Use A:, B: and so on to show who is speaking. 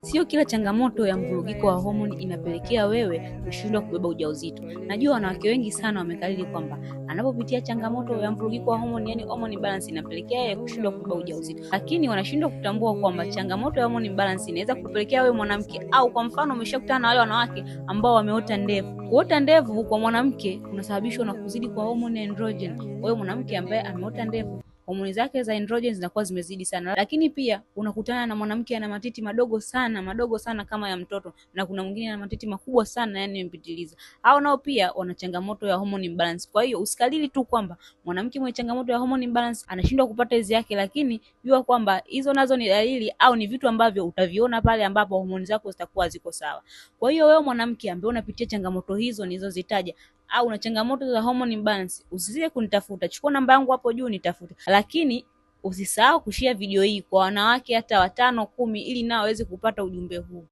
A: Sio kila changamoto ya mvurugiko wa homoni inapelekea wewe kushindwa kubeba ujauzito. Najua wanawake wengi sana wamekariri kwamba anapopitia changamoto ya mvurugiko wa homoni, yani hormone imbalance, inapelekea yeye kushindwa kubeba ujauzito. Lakini wanashindwa kutambua kwamba changamoto ya hormone imbalance inaweza kupelekea wewe mwanamke, au kwa mfano umeshakutana na wale wanawake ambao wameota ndevu. Kuota ndevu kwa mwanamke kunasababishwa na kuzidi kwa hormone androgen. Wewe mwanamke ambaye ameota ndevu, homoni zake za androgen zinakuwa zimezidi sana. Lakini pia unakutana na mwanamke ana matiti madogo sana kama ya mtoto, na kuna mwingine ana matiti makubwa sana, yani yamepitiliza. Hao nao pia wana changamoto ya hormone imbalance. Kwa hiyo usikalili tu kwamba mwanamke mwenye changamoto ya hormone imbalance anashindwa kupata hizi yake, lakini jua kwamba hizo nazo ni dalili au ni vitu ambavyo utaviona pale ambapo homoni zako zitakuwa ziko sawa. Kwa hiyo wewe mwanamke ambaye unapitia changamoto hizo nilizozitaja, au una changamoto za hormone imbalance, usisite kunitafuta. Chukua namba yangu hapo juu nitafute. Lakini usisahau kushare video hii kwa wanawake hata 5, 10 ili nao waweze kupata ujumbe huu.